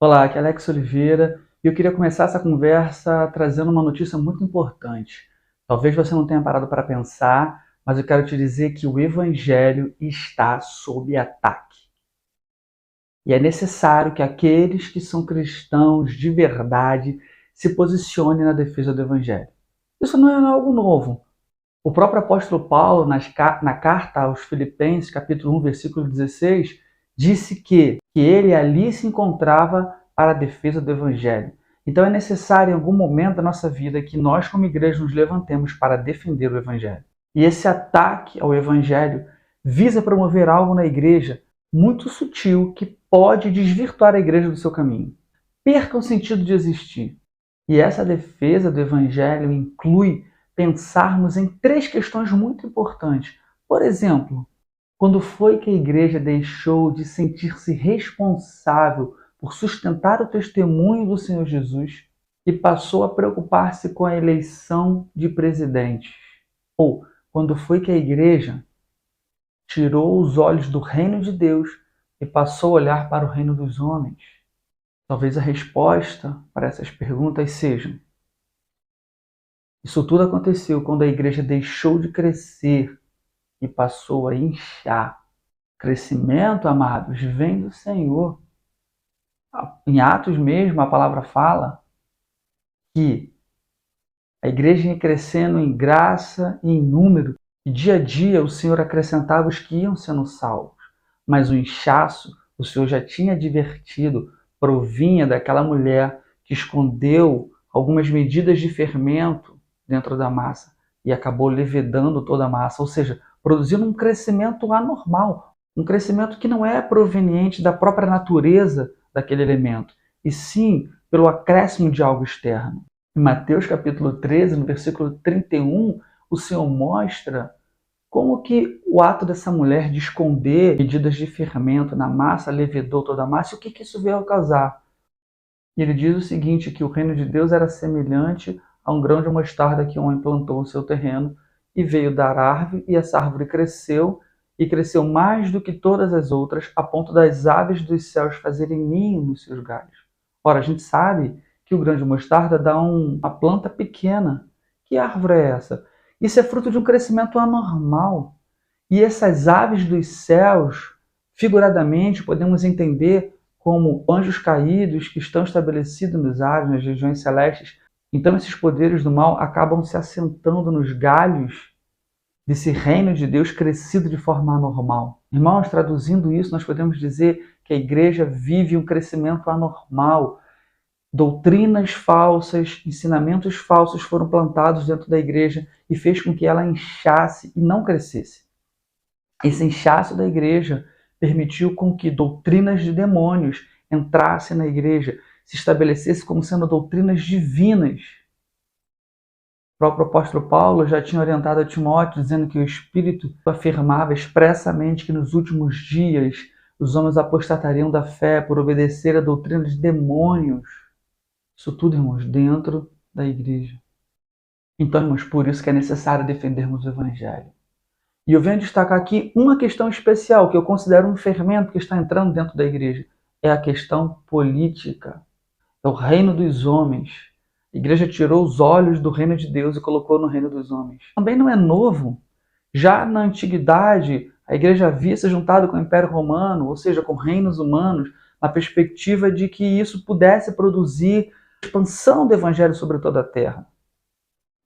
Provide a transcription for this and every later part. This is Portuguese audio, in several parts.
Olá, aqui é Alex Oliveira e eu queria começar essa conversa trazendo uma notícia muito importante. Talvez você não tenha parado para pensar, mas eu quero te dizer que o Evangelho está sob ataque. E é necessário que aqueles que são cristãos de verdade se posicionem na defesa do Evangelho. Isso não é algo novo. O próprio apóstolo Paulo, na carta aos Filipenses, capítulo 1, versículo 16, disse que ele ali se encontrava para a defesa do Evangelho. Então é necessário, em algum momento da nossa vida, que nós, como igreja, nos levantemos para defender o Evangelho. E esse ataque ao Evangelho visa promover algo na igreja muito sutil que pode desvirtuar a igreja do seu caminho. Perca o sentido de existir. E essa defesa do Evangelho inclui pensarmos em três questões muito importantes. Por exemplo, quando foi que a igreja deixou de sentir-se responsável por sustentar o testemunho do Senhor Jesus e passou a preocupar-se com a eleição de presidentes? Ou quando foi que a igreja tirou os olhos do reino de Deus e passou a olhar para o reino dos homens? Talvez a resposta para essas perguntas sejam: isso tudo aconteceu quando a igreja deixou de crescer e passou a inchar. Crescimento, amados, vem do Senhor. Em Atos mesmo, a palavra fala que a igreja ia crescendo em graça e em número, e dia a dia o Senhor acrescentava os que iam sendo salvos. Mas o inchaço, o Senhor já tinha advertido, provinha daquela mulher que escondeu algumas medidas de fermento dentro da massa e acabou levedando toda a massa, ou seja, produzindo um crescimento anormal, um crescimento que não é proveniente da própria natureza daquele elemento, e sim pelo acréscimo de algo externo. Em Mateus capítulo 13, no versículo 31, o Senhor mostra como que o ato dessa mulher de esconder medidas de fermento na massa levedou toda a massa, e o que isso veio a causar? E ele diz o seguinte, que o reino de Deus era semelhante a um grão de mostarda que um homem plantou no seu terreno e veio dar árvore, e essa árvore cresceu, e cresceu mais do que todas as outras, a ponto das aves dos céus fazerem ninho nos seus galhos. Ora, a gente sabe que o grão de mostarda dá uma planta pequena. Que árvore é essa? Isso é fruto de um crescimento anormal. E essas aves dos céus, figuradamente, podemos entender como anjos caídos que estão estabelecidos nos ares, nas regiões celestes. Então esses poderes do mal acabam se assentando nos galhos desse reino de Deus crescido de forma anormal. Irmãos, traduzindo isso, nós podemos dizer que a igreja vive um crescimento anormal. Doutrinas falsas, ensinamentos falsos foram plantados dentro da igreja e fez com que ela inchasse e não crescesse. Esse inchaço da igreja permitiu com que doutrinas de demônios entrassem na igreja, se estabelecessem como sendo doutrinas divinas. O próprio apóstolo Paulo já tinha orientado a Timóteo, dizendo que o Espírito afirmava expressamente que nos últimos dias os homens apostatariam da fé por obedecer a doutrina de demônios. Isso tudo, irmãos, dentro da igreja. Então, irmãos, por isso que é necessário defendermos o Evangelho. E eu venho destacar aqui uma questão especial, que eu considero um fermento que está entrando dentro da igreja. É a questão política. É o reino dos homens. A igreja tirou os olhos do reino de Deus e colocou no reino dos homens. Também não é novo. Já na antiguidade, a igreja havia se juntado com o Império Romano, ou seja, com reinos humanos, na perspectiva de que isso pudesse produzir expansão do evangelho sobre toda a terra.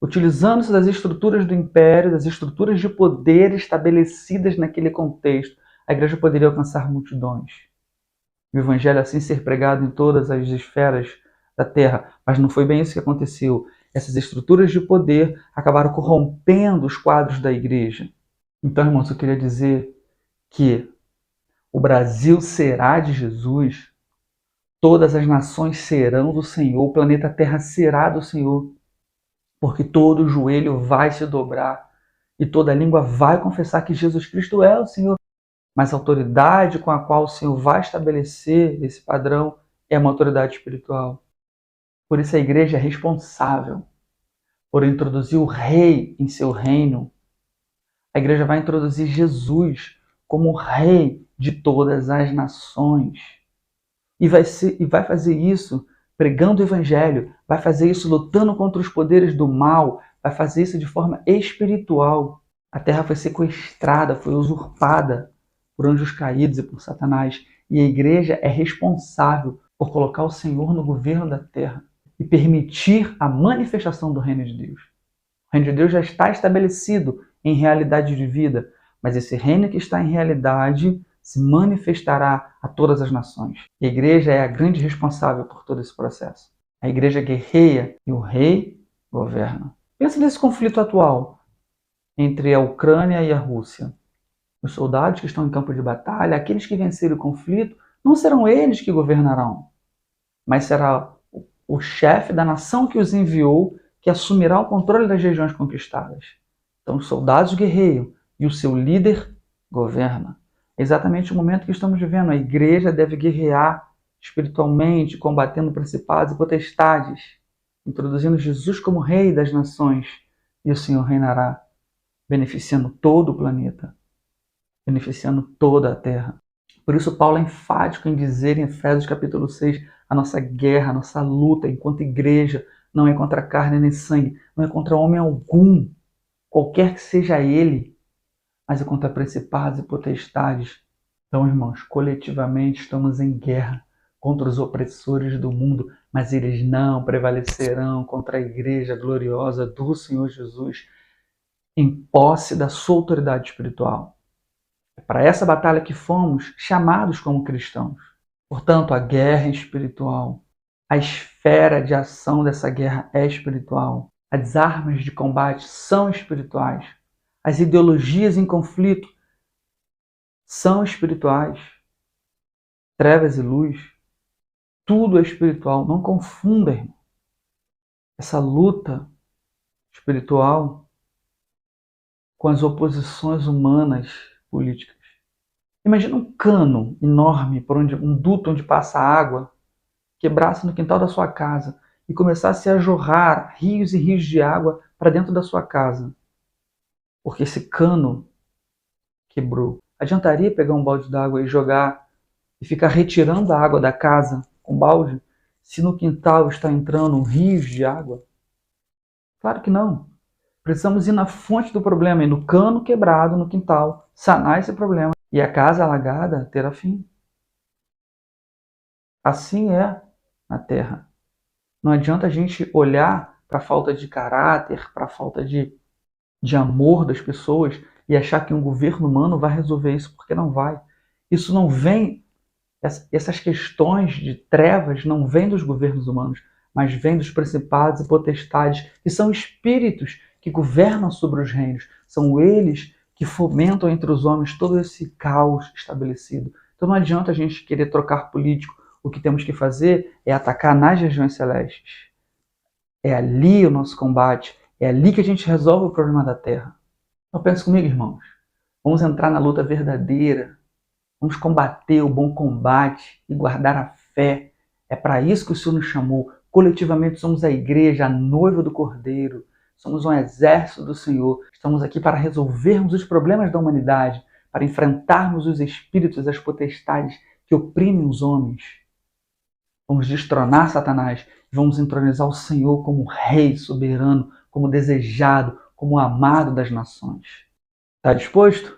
Utilizando-se das estruturas do império, das estruturas de poder estabelecidas naquele contexto, a igreja poderia alcançar multidões. E o evangelho assim ser pregado em todas as esferas da terra. Mas não foi bem isso que aconteceu. Essas estruturas de poder acabaram corrompendo os quadros da igreja. Então, irmãos, eu queria dizer que o Brasil será de Jesus, todas as nações serão do Senhor, o planeta Terra será do Senhor, porque todo joelho vai se dobrar e toda língua vai confessar que Jesus Cristo é o Senhor. Mas a autoridade com a qual o Senhor vai estabelecer esse padrão é uma autoridade espiritual. Por isso a igreja é responsável por introduzir o rei em seu reino. A igreja vai introduzir Jesus como rei de todas as nações. e vai fazer isso pregando o evangelho, vai fazer isso lutando contra os poderes do mal, vai fazer isso de forma espiritual. A terra foi sequestrada, foi usurpada por anjos caídos e por Satanás. E a igreja é responsável por colocar o Senhor no governo da terra e permitir a manifestação do reino de Deus. O reino de Deus já está estabelecido em realidade de vida, mas esse reino que está em realidade se manifestará a todas as nações. E a igreja é a grande responsável por todo esse processo. A igreja guerreia e o rei governa. Pensa nesse conflito atual entre a Ucrânia e a Rússia. Os soldados que estão em campo de batalha, aqueles que vencerem o conflito, não serão eles que governarão, mas será o chefe da nação que os enviou que assumirá o controle das regiões conquistadas. Então os soldados guerreiam e o seu líder governa. É exatamente o momento que estamos vivendo. A igreja deve guerrear espiritualmente, combatendo principados e potestades, introduzindo Jesus como rei das nações, e o Senhor reinará, beneficiando todo o planeta, beneficiando toda a terra. Por isso Paulo é enfático em dizer em Efésios capítulo 6, a nossa guerra, a nossa luta enquanto igreja não é contra carne nem sangue, não é contra homem algum, qualquer que seja ele, mas é contra principados e potestades. Então, irmãos, coletivamente estamos em guerra contra os opressores do mundo, mas eles não prevalecerão contra a igreja gloriosa do Senhor Jesus, em posse da sua autoridade espiritual. É para essa batalha que fomos chamados como cristãos. Portanto, a guerra é espiritual. A esfera de ação dessa guerra é espiritual. As armas de combate são espirituais. As ideologias em conflito são espirituais. Trevas e luz, tudo é espiritual. Não confunda, irmão. Essa luta espiritual com as oposições humanas políticas. Imagina um cano enorme, um duto onde passa água, quebrasse no quintal da sua casa e começasse a jorrar rios e rios de água para dentro da sua casa. Porque esse cano quebrou. Adiantaria pegar um balde d'água e jogar e ficar retirando a água da casa com balde, se no quintal está entrando rios de água? Claro que não. Precisamos ir na fonte do problema, ir no cano quebrado no quintal, sanar esse problema e a casa alagada terá fim. Assim é na terra. Não adianta a gente olhar para a falta de caráter, para a falta de amor das pessoas e achar que um governo humano vai resolver isso, porque não vai. Isso não vem, essas questões de trevas não vêm dos governos humanos, mas vêm dos principados e potestades, que são espíritos que governam sobre os reinos. São eles que fomentam entre os homens todo esse caos estabelecido. Então não adianta a gente querer trocar político. O que temos que fazer é atacar nas regiões celestes. É ali o nosso combate. É ali que a gente resolve o problema da terra. Então pense comigo, irmãos. Vamos entrar na luta verdadeira. Vamos combater o bom combate e guardar a fé. É para isso que o Senhor nos chamou. Coletivamente somos a igreja, a noiva do Cordeiro. Somos um exército do Senhor. Estamos aqui para resolvermos os problemas da humanidade, para enfrentarmos os espíritos, as potestades que oprimem os homens. Vamos destronar Satanás e vamos entronizar o Senhor como Rei soberano, como desejado, como amado das nações. Está disposto?